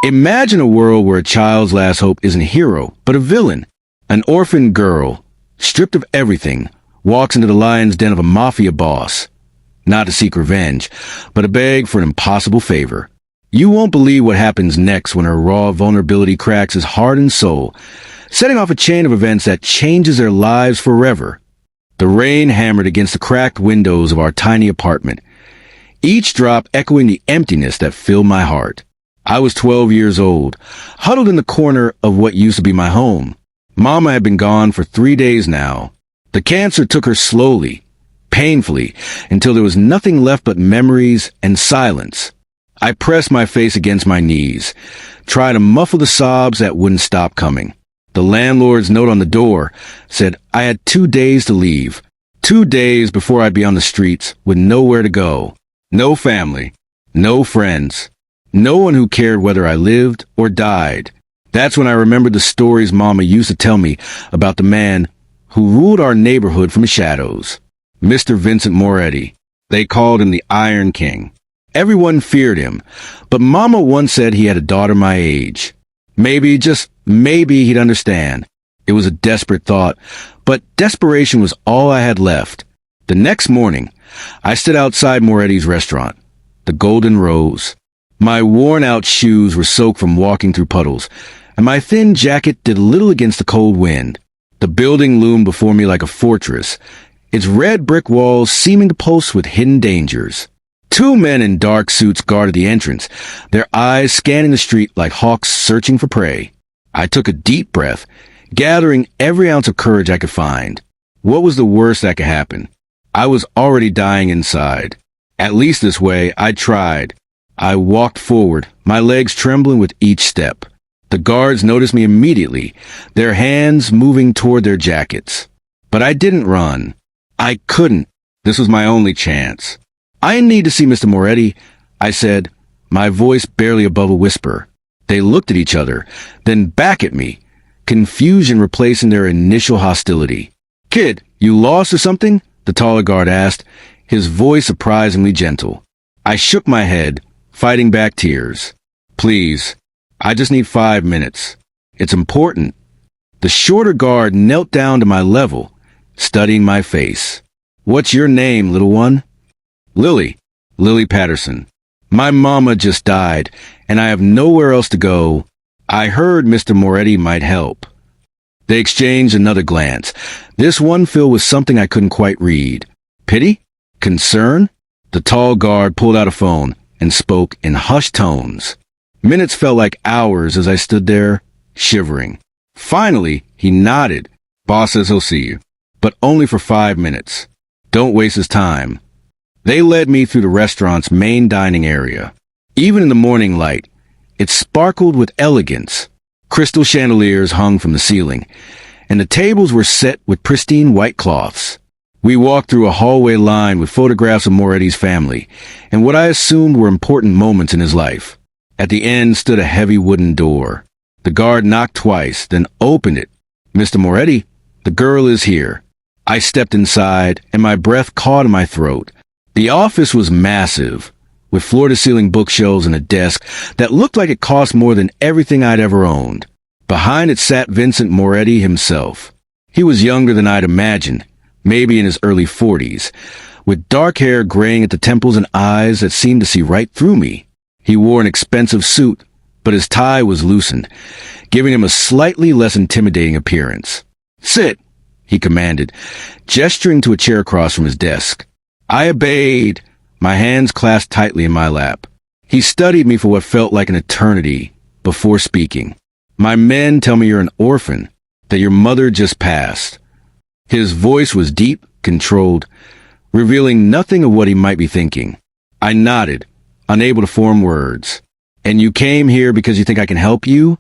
Imagine a world where a child's last hope isn't a hero, but a villain. An orphan girl, stripped of everything, walks into the lion's den of a mafia boss. Not to seek revenge, but to beg for an impossible favor. You won't believe what happens next when her raw vulnerability cracks his heart and soul, setting off a chain of events that changes their lives forever. The rain hammered against the cracked windows of our tiny apartment, each drop echoing the emptiness that filled my heart. I was 12 years old, huddled in the corner of what used to be my home. Mama had been gone for 3 days now. The cancer took her slowly, painfully, until there was nothing left but memories and silence. I pressed my face against my knees, tried to muffle the sobs that wouldn't stop coming. The landlord's note on the door said I had 2 days to leave. 2 days before I'd be on the streets with nowhere to go. No family, no friends, no one who cared whether I lived or died. That's when I remembered the stories Mama used to tell me about the man who ruled our neighborhood from the shadows. Mr. Vincent Moretti. They called him the Iron King. Everyone feared him, but Mama once said he had a daughter my age. Maybe, just maybe, he'd understand. It was a desperate thought, but desperation was all I had left. The next morning, I stood outside Moretti's restaurant, the Golden Rose. My worn-out shoes were soaked from walking through puddles, and my thin jacket did little against the cold wind. The building loomed before me like a fortress, its red brick walls seeming to pulse with hidden dangers. 2 men in dark suits guarded the entrance, their eyes scanning the street like hawks searching for prey. I took a deep breath, gathering every ounce of courage I could find. What was the worst that could happen? I was already dying inside. At least this way, I tried. I walked forward, my legs trembling with each step. The guards noticed me immediately, their hands moving toward their jackets. But I didn't run. I couldn't. This was my only chance. I need to see Mr. Moretti, I said, my voice barely above a whisper. They looked at each other, then back at me, confusion replacing their initial hostility. Kid, you lost or something? The taller guard asked, his voice surprisingly gentle. I shook my head, fighting back tears. Please, I just need 5 minutes. It's important. The shorter guard knelt down to my level, studying my face. What's your name, little one? Lily Patterson. My mama just died, and I have nowhere else to go. I heard Mr. Moretti might help. They exchanged another glance, this one filled with something I couldn't quite read. Pity? Concern? The tall guard pulled out a phone and spoke in hushed tones. Minutes felt like hours as I stood there, shivering. Finally, he nodded. Boss says he'll see you, but only for 5 minutes. Don't waste his time. They led me through the restaurant's main dining area. Even in the morning light, it sparkled with elegance. Crystal chandeliers hung from the ceiling, and the tables were set with pristine white cloths. We walked through a hallway lined with photographs of Moretti's family, and what I assumed were important moments in his life. At the end stood a heavy wooden door. The guard knocked twice, then opened it. Mr. Moretti, the girl is here. I stepped inside, and my breath caught in my throat. The office was massive, with floor-to-ceiling bookshelves and a desk that looked like it cost more than everything I'd ever owned. Behind it sat Vincent Moretti himself. He was younger than I'd imagined, maybe in his early 40s, with dark hair graying at the temples and eyes that seemed to see right through me. He wore an expensive suit, but his tie was loosened, giving him a slightly less intimidating appearance. Sit, he commanded, gesturing to a chair across from his desk. I obeyed, my hands clasped tightly in my lap. He studied me for what felt like an eternity before speaking. My men tell me you're an orphan, that your mother just passed. His voice was deep, controlled, revealing nothing of what he might be thinking. I nodded, unable to form words. And you came here because you think I can help you?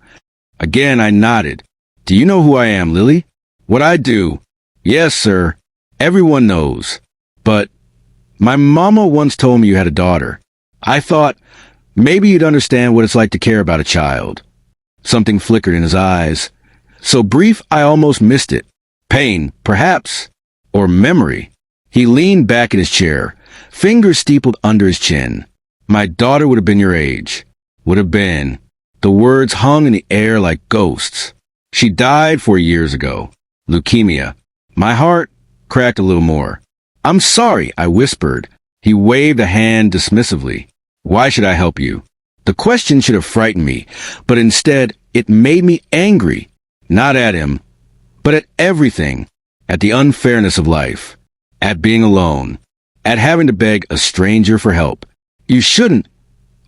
Again, I nodded. Do you know who I am, Lily? What I do? Yes, sir. Everyone knows. But my mama once told me you had a daughter. I thought maybe you'd understand what it's like to care about a child. Something flickered in his eyes. So brief, I almost missed it. Pain, perhaps. Or memory. He leaned back in his chair, fingers steepled under his chin. My daughter would have been your age. Would have been. The words hung in the air like ghosts. She died 4 years ago. Leukemia. My heart cracked a little more. I'm sorry, I whispered. He waved a hand dismissively. Why should I help you? The question should have frightened me, but instead it made me angry. Not at him, but at everything. At the unfairness of life. At being alone. At having to beg a stranger for help. You shouldn't,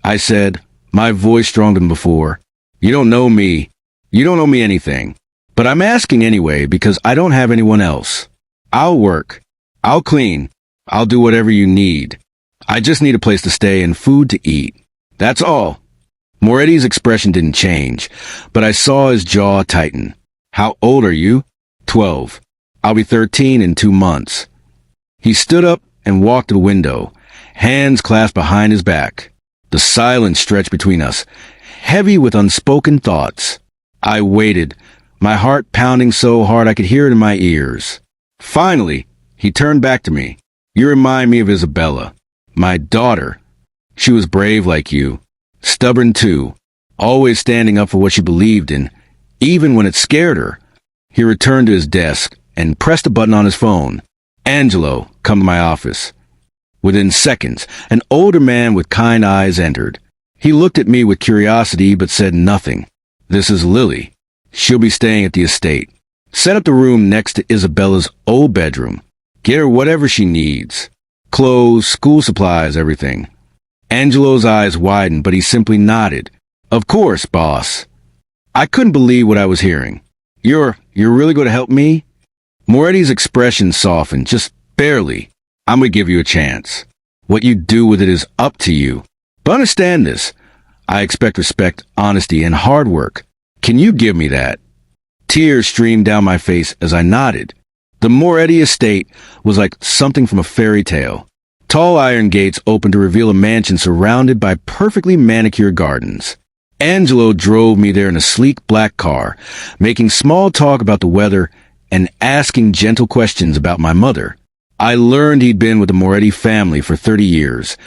I said, my voice stronger than before. You don't know me. You don't owe me anything. But I'm asking anyway because I don't have anyone else. I'll work. I'll clean. I'll do whatever you need. I just need a place to stay and food to eat. That's all. Moretti's expression didn't change, but I saw his jaw tighten. How old are you? 12. I'll be 13 in 2 months. He stood up and walked to the window, hands clasped behind his back. The silence stretched between us, heavy with unspoken thoughts. I waited, my heart pounding so hard I could hear it in my ears. Finally, he turned back to me. You remind me of Isabella, my daughter. She was brave like you, stubborn too, always standing up for what she believed in, even when it scared her. He returned to his desk and pressed a button on his phone. Angelo, come to my office. Within seconds, an older man with kind eyes entered. He looked at me with curiosity but said nothing. This is Lily. She'll be staying at the estate. Set up the room next to Isabella's old bedroom. Get her whatever she needs. Clothes, school supplies, everything. Angelo's eyes widened, but he simply nodded. Of course, boss. I couldn't believe what I was hearing. You're really going to help me? Moretti's expression softened, just barely. I'm going to give you a chance. What you do with it is up to you. But understand this. I expect respect, honesty, and hard work. Can you give me that? Tears streamed down my face as I nodded. The Moretti estate was like something from a fairy tale. Tall iron gates opened to reveal a mansion surrounded by perfectly manicured gardens. Angelo drove me there in a sleek black car, making small talk about the weather and asking gentle questions about my mother. I learned he'd been with the Moretti family for 30 years,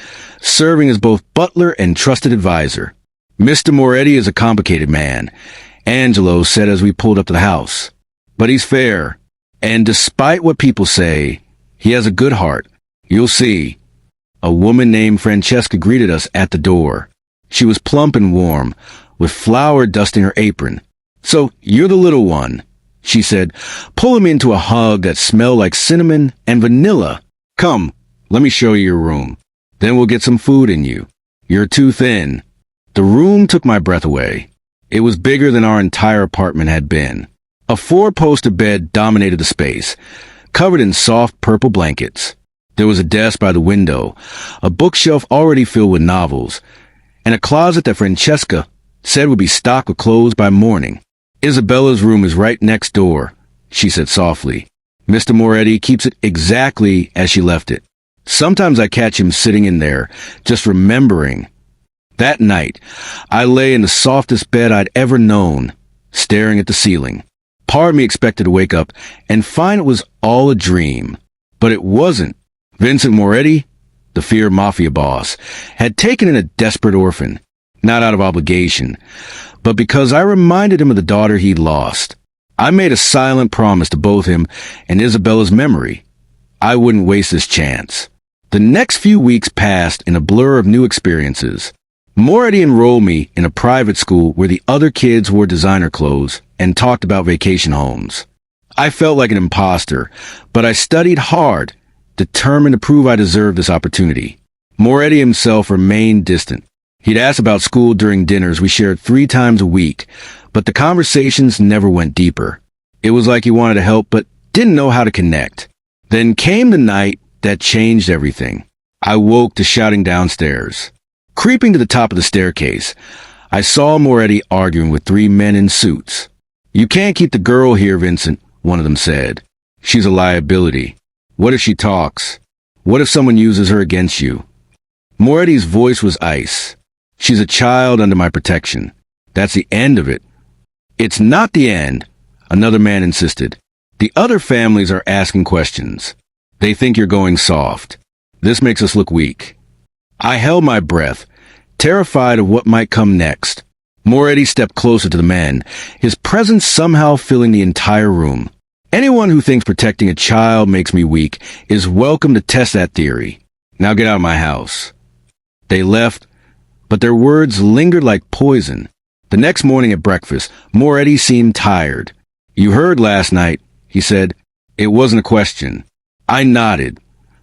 serving as both butler and trusted advisor. Mr. Moretti is a complicated man, Angelo said as we pulled up to the house. But he's fair, and despite what people say, he has a good heart. You'll see. A woman named Francesca greeted us at the door. She was plump and warm, with flour dusting her apron. So, you're the little one, she said, pulling me into a hug that smelled like cinnamon and vanilla. Come, let me show you your room. Then we'll get some food in you. You're too thin. The room took my breath away. It was bigger than our entire apartment had been. A 4-poster bed dominated the space, covered in soft purple blankets. There was a desk by the window, a bookshelf already filled with novels, and a closet that Francesca said would be stocked with clothes by morning. Isabella's room is right next door, she said softly. Mr. Moretti keeps it exactly as she left it. Sometimes I catch him sitting in there, just remembering. That night, I lay in the softest bed I'd ever known, staring at the ceiling. Part of me expected to wake up and find it was all a dream. But it wasn't. Vincent Moretti, the feared Mafia boss, had taken in a desperate orphan, not out of obligation, but because I reminded him of the daughter he'd lost. I made a silent promise to both him and Isabella's memory. I wouldn't waste this chance. The next few weeks passed in a blur of new experiences. Moretti enrolled me in a private school where the other kids wore designer clothes and talked about vacation homes. I felt like an imposter, but I studied hard, determined to prove I deserved this opportunity. Moretti himself remained distant. He'd ask about school during dinners we shared 3 times a week, but the conversations never went deeper. It was like he wanted to help but didn't know how to connect. Then came the night that changed everything. I woke to shouting downstairs. Creeping to the top of the staircase, I saw Moretti arguing with 3 men in suits. You can't keep the girl here, Vincent, one of them said. She's a liability. What if she talks? What if someone uses her against you? Moretti's voice was ice. She's a child under my protection. That's the end of it. It's not the end, another man insisted. The other families are asking questions. They think you're going soft. This makes us look weak. I held my breath, terrified of what might come next. Moretti stepped closer to the man, his presence somehow filling the entire room. Anyone who thinks protecting a child makes me weak is welcome to test that theory. Now get out of my house. They left, but their words lingered like poison. The next morning at breakfast, Moretti seemed tired. "You heard last night," he said. It wasn't a question. I nodded,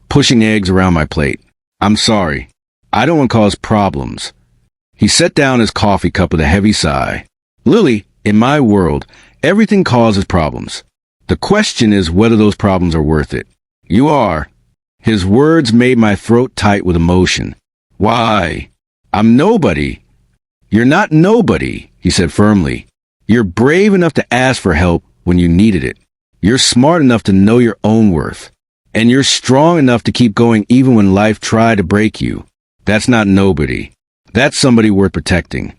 pushing eggs around my plate. "I'm sorry. I don't want to cause problems." He set down his coffee cup with a heavy sigh. "Lily, in my world, everything causes problems. The question is whether those problems are worth it." "You are." His words made my throat tight with emotion. "Why? I'm nobody." "You're not nobody," he said firmly. "You're brave enough to ask for help when you needed it. You're smart enough to know your own worth. And you're strong enough to keep going even when life tried to break you. That's not nobody. That's somebody worth protecting."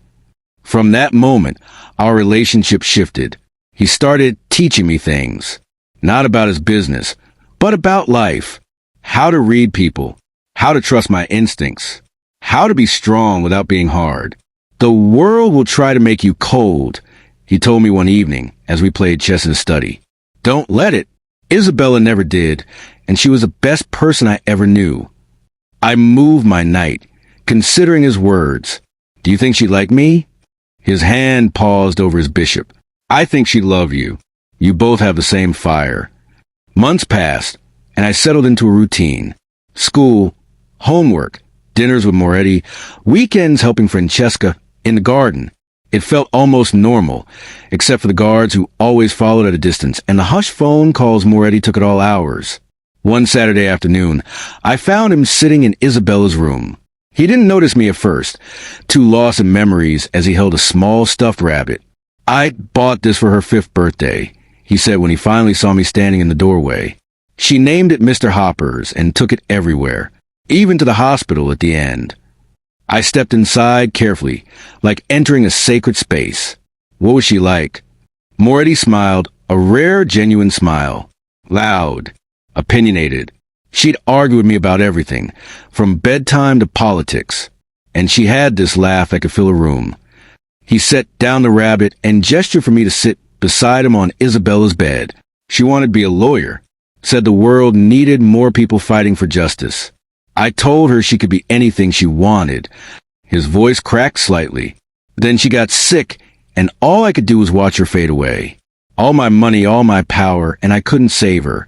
From that moment, our relationship shifted. He started teaching me things. Not about his business, but about life. How to read people. How to trust my instincts. How to be strong without being hard. "The world will try to make you cold," he told me one evening as we played chess in the study. "Don't let it." Isabella never did, and she was the best person I ever knew. I moved my knight, considering his words. "Do you think she'd like me?" His hand paused over his bishop. "I think she'd love you. You both have the same fire." Months passed, and I settled into a routine. School, homework, dinners with Moretti, weekends helping Francesca in the garden. It felt almost normal, except for the guards who always followed at a distance, and the hushed phone calls Moretti took at all hours. One Saturday afternoon, I found him sitting in Isabella's room. He didn't notice me at first, too lost in memories as he held a small stuffed rabbit. "I bought this for her 5th birthday," he said when he finally saw me standing in the doorway. "She named it Mr. Hopper's and took it everywhere, even to the hospital at the end." I stepped inside carefully, like entering a sacred space. What was she like? Moretti smiled, a rare, genuine smile. Loud, opinionated. She'd argue with me about everything, from bedtime to politics. And she had this laugh that could fill a room. He set down the rabbit and gestured for me to sit beside him on Isabella's bed. She wanted to be a lawyer, said the world needed more people fighting for justice. I told her she could be anything she wanted. His voice cracked slightly. Then she got sick, and all I could do was watch her fade away. All my money, all my power, and I couldn't save her.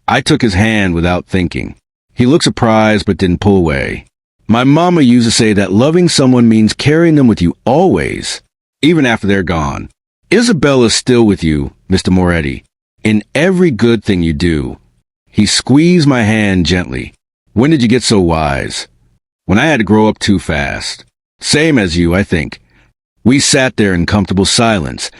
I took his hand without thinking. He looked surprised but didn't pull away. My mama used to say that loving someone means carrying them with you always, even after they're gone. Isabella's still with you, Mr. Moretti, in every good thing you do. He squeezed my hand gently. When did you get so wise? When I had to grow up too fast. Same as you, I think. We sat there in comfortable silence.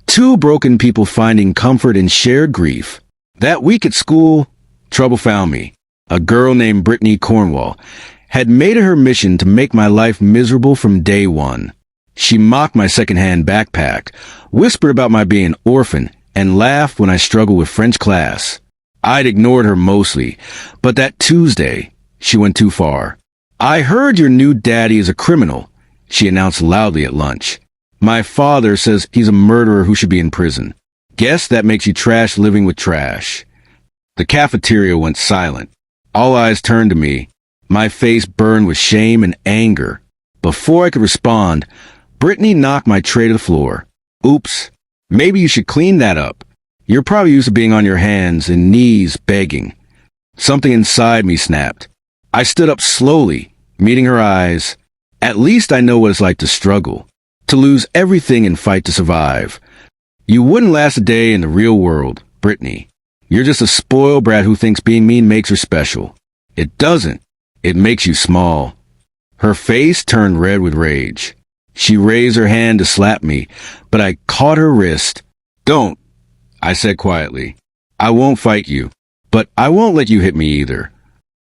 Two broken people finding comfort in shared grief. That week at school, trouble found me. A girl named Brittany Cornwall had made it her mission to make my life miserable from day one. She mocked my second-hand backpack, whispered about my being an orphan, and laughed when I struggled with French class. I'd ignored her mostly, but that Tuesday, she went too far. "I heard your new daddy is a criminal," she announced loudly at lunch. "My father says he's a murderer who should be in prison. Guess that makes you trash living with trash." The cafeteria went silent. All eyes turned to me. My face burned with shame and anger. Before I could respond, Brittany knocked my tray to the floor. "Oops. Maybe you should clean that up. You're probably used to being on your hands and knees begging." Something inside me snapped. I stood up slowly, meeting her eyes. At least I know what it's like to struggle, to lose everything and fight to survive. "You wouldn't last a day in the real world, Brittany. You're just a spoiled brat who thinks being mean makes her special. It doesn't. It makes you small." Her face turned red with rage. She raised her hand to slap me, but I caught her wrist. "Don't," I said quietly. "I won't fight you, but I won't let you hit me either."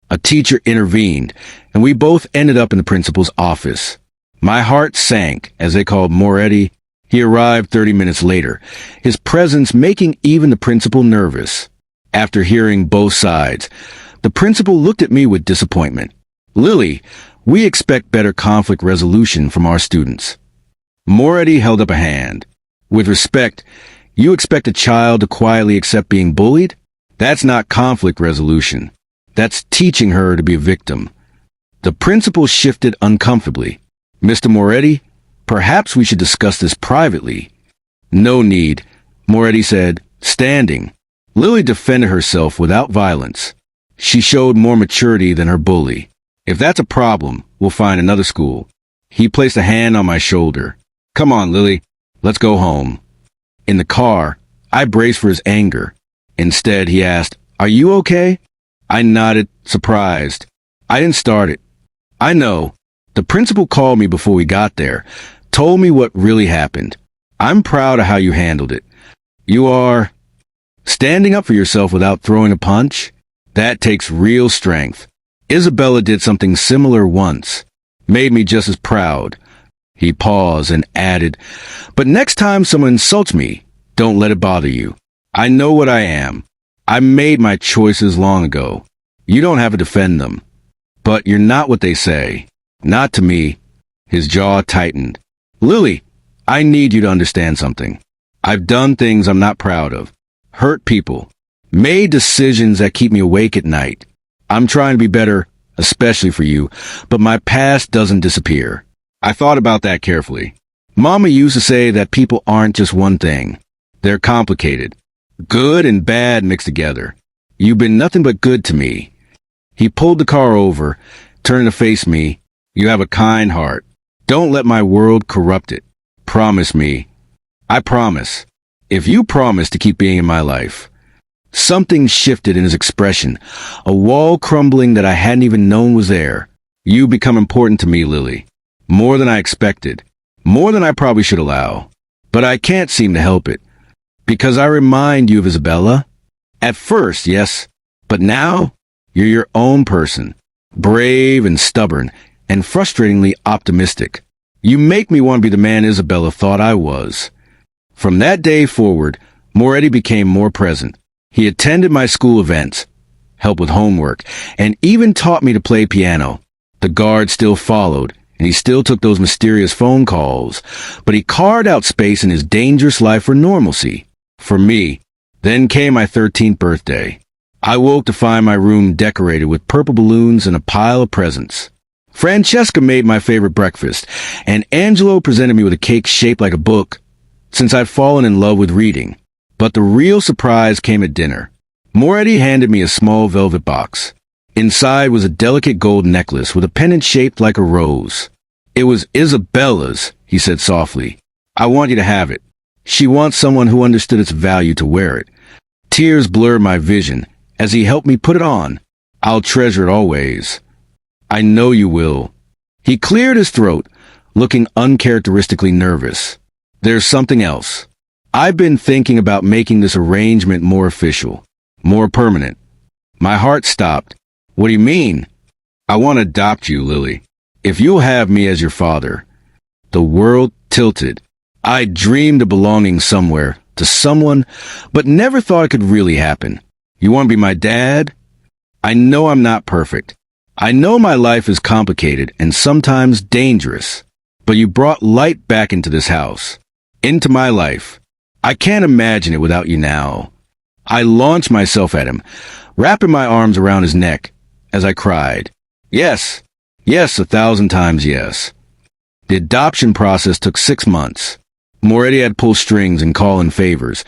A teacher intervened, and we both ended up in the principal's office. My heart sank as they called Moretti. He arrived 30 minutes later, his presence making even the principal nervous. After hearing both sides, the principal looked at me with disappointment. "Lily, we expect better conflict resolution from our students." Moretti held up a hand. With respect, you expect a child to quietly accept being bullied? That's not conflict resolution. That's teaching her to be a victim. The principal shifted uncomfortably. Mr. Moretti, perhaps we should discuss this privately. No need, Moretti said, standing. Lily defended herself without violence. She showed more maturity than her bully. If that's a problem, we'll find another school. He placed a hand on my shoulder. Come on, Lily. Let's go home. In the car, I braced for his anger. Instead, he asked, Are you okay? I nodded, surprised. I didn't start it. I know. The principal called me before we got there, told me what really happened. I'm proud of how you handled it. You are standing up for yourself without throwing a punch? That takes real strength. Isabella did something similar once. Made me just as proud. He paused and added, But next time someone insults me, don't let it bother you. I know what I am. I made my choices long ago. You don't have to defend them. But you're not what they say. Not to me. His jaw tightened. Lily, I need you to understand something. I've done things I'm not proud of. Hurt people. Made decisions that keep me awake at night. I'm trying to be better, especially for you, but my past doesn't disappear. I thought about that carefully. Mama used to say that people aren't just one thing. They're complicated. Good and bad mixed together. You've been nothing but good to me. He pulled the car over, turned to face me. You have a kind heart. Don't let my world corrupt it. Promise me. I promise. If you promise to keep being in my life. Something shifted in his expression, a wall crumbling that I hadn't even known was there. You become important to me, Lily. More than I expected. More than I probably should allow. But I can't seem to help it. Because I remind you of Isabella? At first, yes. But now, you're your own person. Brave and stubborn, and frustratingly optimistic. You make me want to be the man Isabella thought I was. From that day forward, Moretti became more present. He attended my school events, helped with homework, and even taught me to play piano. The guard still followed, and he still took those mysterious phone calls, but he carved out space in his dangerous life for normalcy. For me. Then came my 13th birthday. I woke to find my room decorated with purple balloons and a pile of presents. Francesca made my favorite breakfast, and Angelo presented me with a cake shaped like a book, since I'd fallen in love with reading. But the real surprise came at dinner. Moretti handed me a small velvet box. Inside was a delicate gold necklace with a pendant shaped like a rose. It was Isabella's, he said softly. I want you to have it. She wants someone who understood its value to wear it. Tears blurred my vision as he helped me put it on. I'll treasure it always. I know you will. He cleared his throat, looking uncharacteristically nervous. There's something else. I've been thinking about making this arrangement more official, more permanent. My heart stopped. What do you mean? I want to adopt you, Lily. If you'll have me as your father. The world tilted. I dreamed of belonging somewhere, to someone, but never thought it could really happen. You want to be my dad? I know I'm not perfect. I know my life is complicated and sometimes dangerous. But you brought light back into this house. Into my life. I can't imagine it without you now. I launched myself at him, wrapping my arms around his neck, as I cried. Yes. Yes, 1,000 times yes. The adoption process took 6 months. Moretti had to pull strings and call in favors.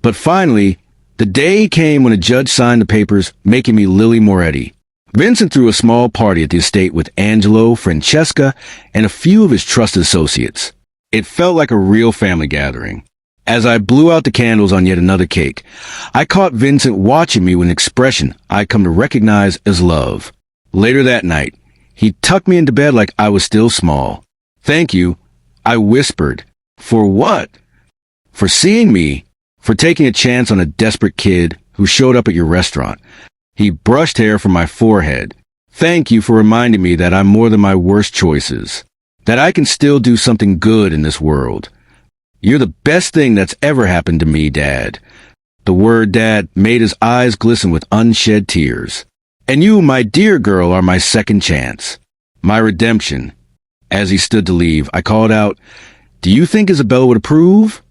But finally, the day came when a judge signed the papers making me Lily Moretti. Vincent threw a small party at the estate with Angelo, Francesca, and a few of his trusted associates. It felt like a real family gathering. As I blew out the candles on yet another cake, I caught Vincent watching me with an expression I'd come to recognize as love. Later that night, he tucked me into bed like I was still small. Thank you, I whispered. For what? For seeing me, for taking a chance on a desperate kid who showed up at your restaurant. He brushed hair from my forehead. Thank you for reminding me that I'm more than my worst choices. That I can still do something good in this world. You're the best thing that's ever happened to me, Dad. The word Dad made his eyes glisten with unshed tears. And you, my dear girl, are my second chance. My redemption. As he stood to leave, I called out, Do you think Isabella would approve?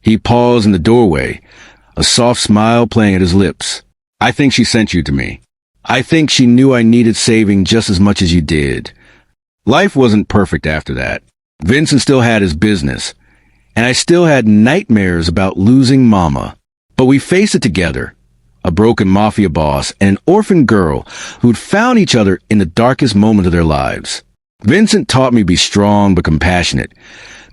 He paused in the doorway, a soft smile playing at his lips. I think she sent you to me. I think she knew I needed saving just as much as you did. Life wasn't perfect after that. Vincent still had his business, and I still had nightmares about losing Mama. But we faced it together, a broken mafia boss and an orphan girl who'd found each other in the darkest moment of their lives. Vincent taught me to be strong but compassionate,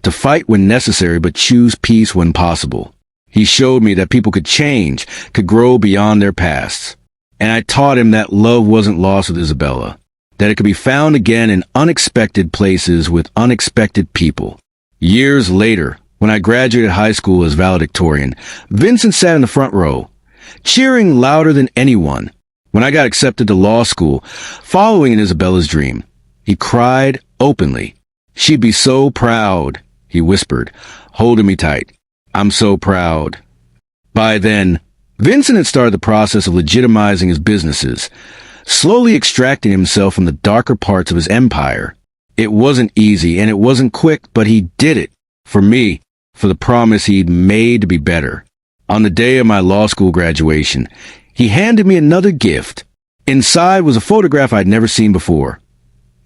to fight when necessary but choose peace when possible. He showed me that people could change, could grow beyond their pasts. And I taught him that love wasn't lost with Isabella, that it could be found again in unexpected places with unexpected people. Years later, when I graduated high school as valedictorian, Vincent sat in the front row, cheering louder than anyone. When I got accepted to law school, following in Isabella's dream, he cried openly. She'd be so proud, he whispered, holding me tight. I'm so proud. By then, Vincent had started the process of legitimizing his businesses, slowly extracting himself from the darker parts of his empire. It wasn't easy and it wasn't quick, but he did it. For me, for the promise he'd made to be better. On the day of my law school graduation, he handed me another gift. Inside was a photograph I'd never seen before.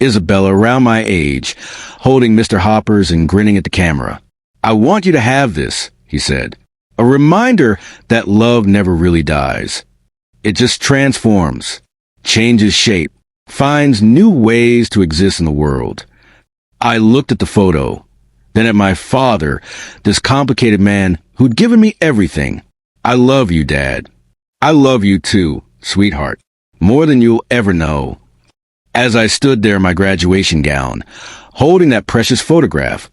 Isabella, around my age, holding Mr. Hoppers and grinning at the camera. I want you to have this, he said. A reminder that love never really dies. It just transforms, changes shape, finds new ways to exist in the world. I looked at the photo, then at my father, this complicated man who'd given me everything. I love you, Dad. I love you too, sweetheart, more than you'll ever know. As I stood there in my graduation gown, holding that precious photograph,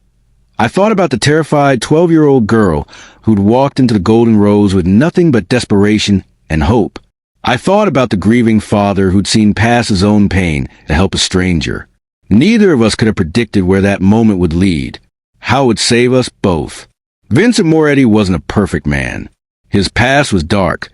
I thought about the terrified 12-year-old girl who'd walked into the Golden Rose with nothing but desperation and hope. I thought about the grieving father who'd seen past his own pain to help a stranger. Neither of us could have predicted where that moment would lead, how it would save us both. Vincent Moretti wasn't a perfect man. His past was dark,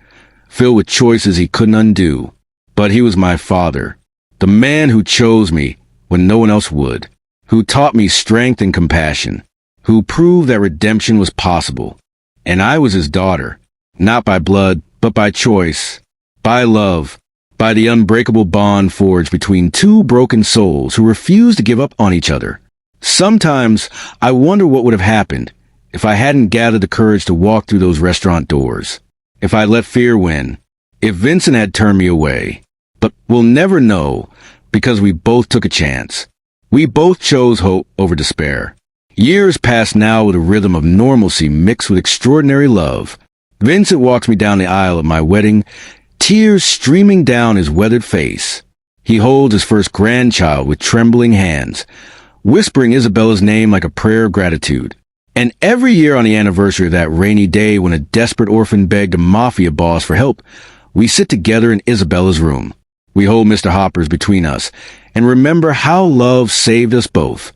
filled with choices he couldn't undo. But he was my father, the man who chose me when no one else would, who taught me strength and compassion, who proved that redemption was possible. And I was his daughter, not by blood, but by choice, by love, by the unbreakable bond forged between two broken souls who refused to give up on each other. Sometimes I wonder what would have happened if I hadn't gathered the courage to walk through those restaurant doors, if I let fear win, if Vincent had turned me away. But we'll never know, because we both took a chance. We both chose hope over despair. Years pass now with a rhythm of normalcy mixed with extraordinary love. Vincent walks me down the aisle at my wedding, tears streaming down his weathered face. He holds his first grandchild with trembling hands, whispering Isabella's name like a prayer of gratitude. And every year on the anniversary of that rainy day when a desperate orphan begged a mafia boss for help, we sit together in Isabella's room. We hold Mr. Hoppers between us and remember how love saved us both.